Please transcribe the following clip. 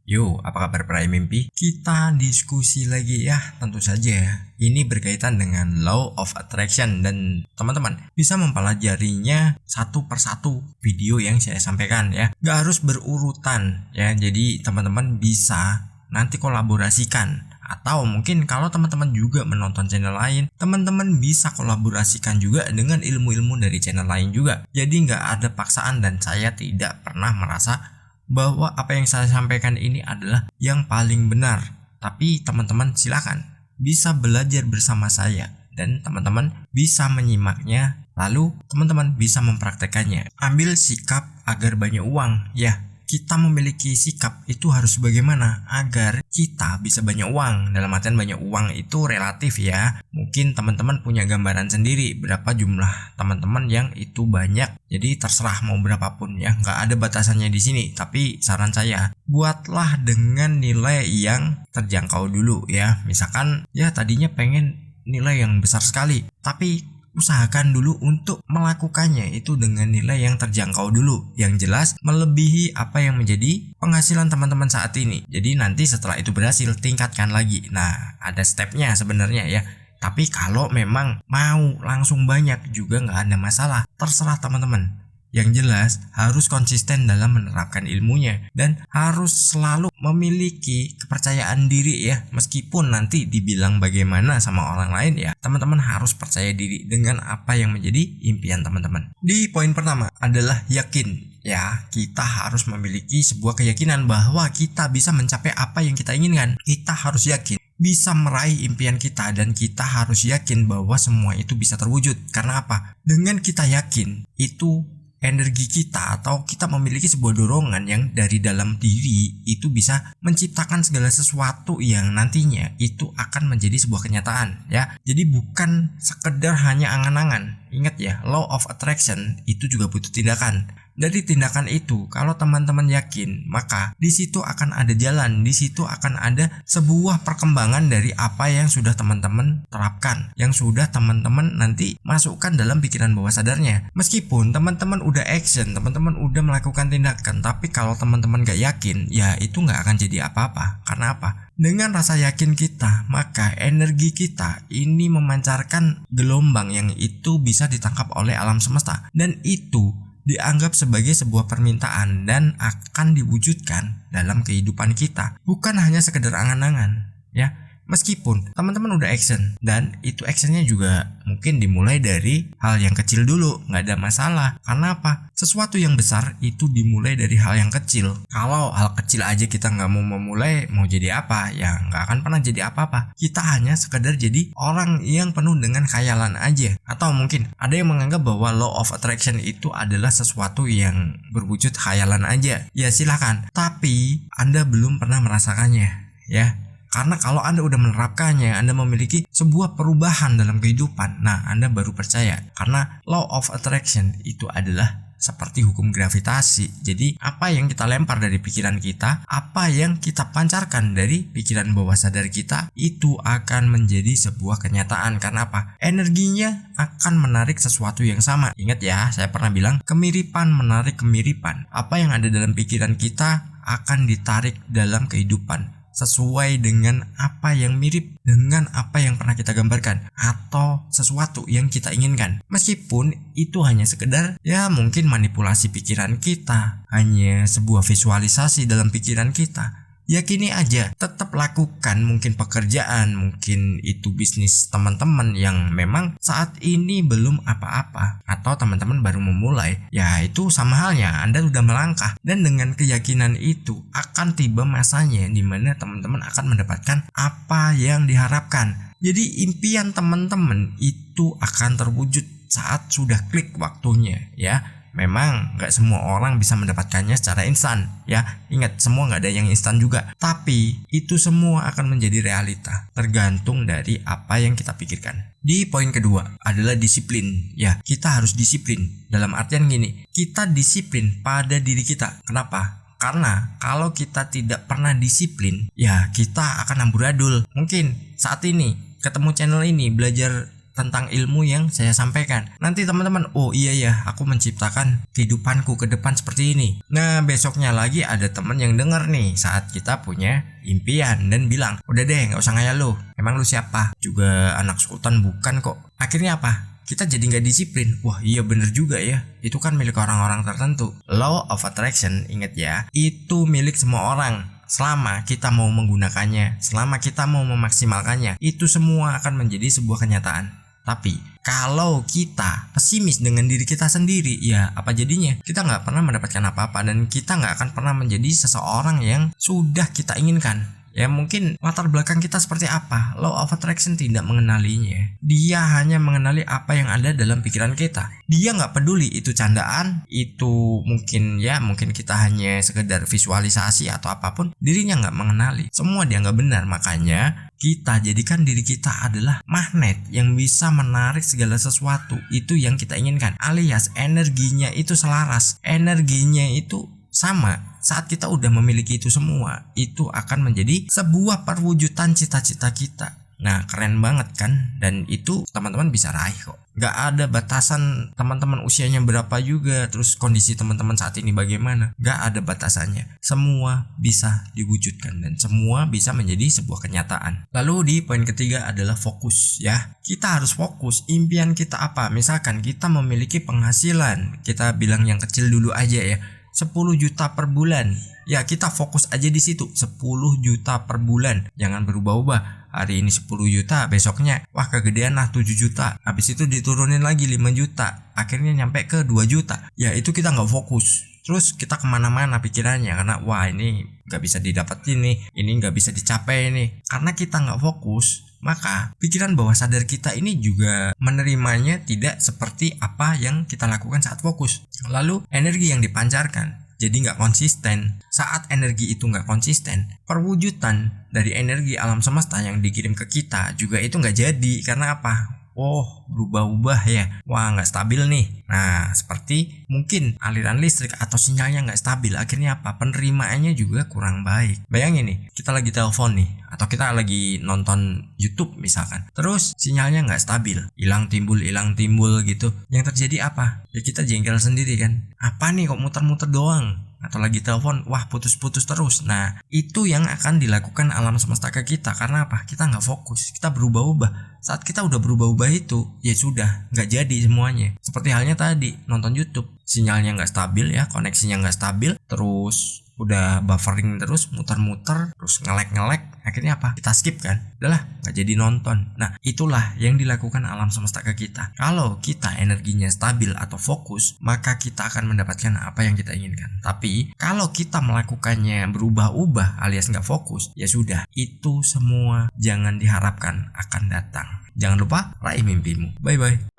Yo, apa kabar peraih mimpi? Kita diskusi lagi ya, tentu saja. Ini berkaitan dengan Law of Attraction dan teman-teman bisa mempelajarinya satu persatu video yang saya sampaikan ya. Gak harus berurutan ya, jadi teman-teman bisa nanti kolaborasikan. Atau mungkin kalau teman-teman juga menonton channel lain, teman-teman bisa kolaborasikan juga dengan ilmu-ilmu dari channel lain juga. Jadi nggak ada paksaan dan saya tidak pernah merasa bahwa apa yang saya sampaikan ini adalah yang paling benar. Tapi teman-teman silakan bisa belajar bersama saya dan teman-teman bisa menyimaknya, lalu teman-teman bisa mempraktekannya. Ambil sikap agar banyak uang ya. Kita memiliki sikap itu harus bagaimana agar kita bisa banyak uang. Dalam artian banyak uang itu relatif ya. Mungkin teman-teman punya gambaran sendiri berapa jumlah teman-teman yang itu banyak. Jadi terserah mau berapapun ya, nggak ada batasannya di sini. Tapi saran saya, buatlah dengan nilai yang terjangkau dulu ya. Misalkan ya tadinya pengen nilai yang besar sekali, tapi usahakan dulu untuk melakukannya itu dengan nilai yang terjangkau dulu, yang jelas melebihi apa yang menjadi penghasilan teman-teman saat ini. Jadi nanti setelah itu berhasil, tingkatkan lagi. Nah, ada stepnya sebenarnya ya. Tapi kalau memang mau langsung banyak juga nggak ada masalah, terserah teman-teman. Yang jelas harus konsisten dalam menerapkan ilmunya dan harus selalu memiliki kepercayaan diri ya. Meskipun nanti dibilang bagaimana sama orang lain ya, teman-teman harus percaya diri dengan apa yang menjadi impian teman-teman. Di poin pertama adalah yakin. Ya, kita harus memiliki sebuah keyakinan bahwa kita bisa mencapai apa yang kita inginkan. Kita harus yakin bisa meraih impian kita dan kita harus yakin bahwa semua itu bisa terwujud. Karena apa? Dengan kita yakin, itu energi kita atau kita memiliki sebuah dorongan yang dari dalam diri itu bisa menciptakan segala sesuatu yang nantinya itu akan menjadi sebuah kenyataan ya. Jadi bukan sekedar hanya angan-angan. Ingat ya, law of attraction itu juga butuh tindakan. Dari tindakan itu, kalau teman-teman yakin, maka di situ akan ada jalan, di situ akan ada sebuah perkembangan dari apa yang sudah teman-teman terapkan, yang sudah teman-teman nanti masukkan dalam pikiran bawah sadarnya. Meskipun teman-teman udah action, teman-teman udah melakukan tindakan, tapi kalau teman-teman gak yakin, ya itu gak akan jadi apa-apa. Karena apa? Dengan rasa yakin kita, maka energi kita ini memancarkan gelombang yang itu bisa ditangkap oleh alam semesta, dan itu dianggap sebagai sebuah permintaan dan akan diwujudkan dalam kehidupan kita. Bukan hanya sekedar angan-angan ya. Meskipun teman-teman udah action dan itu actionnya juga mungkin dimulai dari hal yang kecil dulu, nggak ada masalah. Karena apa? Sesuatu yang besar itu dimulai dari hal yang kecil. Kalau hal kecil aja kita nggak mau memulai, mau jadi apa? Ya nggak akan pernah jadi apa-apa. Kita hanya sekedar jadi orang yang penuh dengan khayalan aja. Atau mungkin ada yang menganggap bahwa law of attraction itu adalah sesuatu yang berwujud khayalan aja. Ya silakan. Tapi Anda belum pernah merasakannya ya. Karena kalau Anda udah menerapkannya, Anda memiliki sebuah perubahan dalam kehidupan. Nah, Anda baru percaya. Karena law of attraction itu adalah seperti hukum gravitasi. Jadi, apa yang kita lempar dari pikiran kita, apa yang kita pancarkan dari pikiran bawah sadar kita, itu akan menjadi sebuah kenyataan. Karena apa? Energinya akan menarik sesuatu yang sama. Ingat ya, saya pernah bilang, kemiripan menarik kemiripan. Apa yang ada dalam pikiran kita akan ditarik dalam kehidupan, sesuai dengan apa yang mirip dengan apa yang pernah kita gambarkan atau sesuatu yang kita inginkan. Meskipun itu hanya sekedar ya mungkin manipulasi pikiran kita, hanya sebuah visualisasi dalam pikiran kita. Yakini aja, tetap lakukan. Mungkin pekerjaan, mungkin itu bisnis teman-teman yang memang saat ini belum apa-apa, atau teman-teman baru memulai. Ya itu sama halnya, Anda sudah melangkah. Dan dengan keyakinan itu akan tiba masanya di mana teman-teman akan mendapatkan apa yang diharapkan. Jadi impian teman-teman itu akan terwujud saat sudah klik waktunya ya. Memang nggak semua orang bisa mendapatkannya secara instan ya. Ingat, semua nggak ada yang instan juga. Tapi itu semua akan menjadi realita tergantung dari apa yang kita pikirkan. Di poin kedua adalah disiplin ya. Kita harus disiplin dalam artian gini, kita disiplin pada diri kita. Kenapa? Karena kalau kita tidak pernah disiplin, ya kita akan amburadul. Mungkin saat ini ketemu channel ini, belajar tentang ilmu yang saya sampaikan. Nanti teman-teman, oh iya ya, aku menciptakan kehidupanku ke depan seperti ini. Nah, besoknya lagi ada teman yang denger nih saat kita punya impian dan bilang, udah deh gak usah ngayal lu, emang lu siapa? Juga anak sultan bukan kok. Akhirnya apa? Kita jadi gak disiplin. Wah iya bener juga ya, itu kan milik orang-orang tertentu. Law of attraction, inget ya, itu milik semua orang. Selama kita mau menggunakannya, selama kita mau memaksimalkannya, itu semua akan menjadi sebuah kenyataan. Tapi kalau kita pesimis dengan diri kita sendiri, ya apa jadinya? Kita nggak pernah mendapatkan apa-apa dan kita nggak akan pernah menjadi seseorang yang sudah kita inginkan. Ya mungkin latar belakang kita seperti apa, Law of Attraction tidak mengenalinya. Dia hanya mengenali apa yang ada dalam pikiran kita. Dia nggak peduli itu candaan, itu mungkin kita hanya sekedar visualisasi atau apapun. Dirinya nggak mengenali. Semua dia nggak benar. Makanya kita jadikan diri kita adalah magnet yang bisa menarik segala sesuatu itu yang kita inginkan. Alias energinya itu selaras, energinya itu sama. Saat kita udah memiliki itu semua, itu akan menjadi sebuah perwujudan cita-cita kita. Nah keren banget kan? Dan itu teman-teman bisa raih kok. Gak ada batasan teman-teman usianya berapa juga, terus kondisi teman-teman saat ini bagaimana. Gak ada batasannya. Semua bisa diwujudkan dan semua bisa menjadi sebuah kenyataan. Lalu di poin ketiga adalah fokus ya. Kita harus fokus. Impian kita apa? Misalkan kita memiliki penghasilan, kita bilang yang kecil dulu aja ya, 10 juta per bulan. Ya kita fokus aja di situ, 10 juta per bulan. Jangan berubah-ubah. Hari ini 10 juta, besoknya wah kegedean lah 7 juta. Habis itu diturunin lagi 5 juta. Akhirnya nyampe ke 2 juta. Ya itu kita nggak fokus. Terus kita kemana-mana pikirannya karena wah ini nggak bisa didapetin nih, ini nggak bisa dicapai nih. Karena kita nggak fokus, maka pikiran bawah sadar kita ini juga menerimanya tidak seperti apa yang kita lakukan saat fokus. Lalu energi yang dipancarkan jadi nggak konsisten. Saat energi itu nggak konsisten, perwujudan dari energi alam semesta yang dikirim ke kita juga itu nggak jadi. Karena apa? Oh berubah-ubah ya, wah nggak stabil nih. Nah seperti mungkin aliran listrik atau sinyalnya nggak stabil. Akhirnya apa? Penerimaannya juga kurang baik. Bayangin nih, kita lagi telepon nih, atau kita lagi nonton YouTube misalkan, terus sinyalnya nggak stabil, hilang timbul gitu. Yang terjadi apa? Ya kita jengkel sendiri kan. Apa nih kok muter-muter doang? Atau lagi telepon, wah putus-putus terus. Nah itu yang akan dilakukan alam semesta ke kita. Karena apa? Kita nggak fokus, kita berubah-ubah. Saat kita udah berubah-ubah itu, ya sudah nggak jadi semuanya. Seperti halnya tadi nonton YouTube, sinyalnya nggak stabil ya, koneksinya nggak stabil, terus udah buffering terus, muter-muter, terus ngelek-ngelek. Akhirnya apa? Kita skip kan? Udahlah, nggak jadi nonton. Nah itulah yang dilakukan alam semesta ke kita. Kalau kita energinya stabil atau fokus, maka kita akan mendapatkan apa yang kita inginkan. Tapi kalau kita melakukannya berubah-ubah alias nggak fokus, ya sudah, itu semua jangan diharapkan akan datang. Jangan lupa raih mimpimu. Bye bye.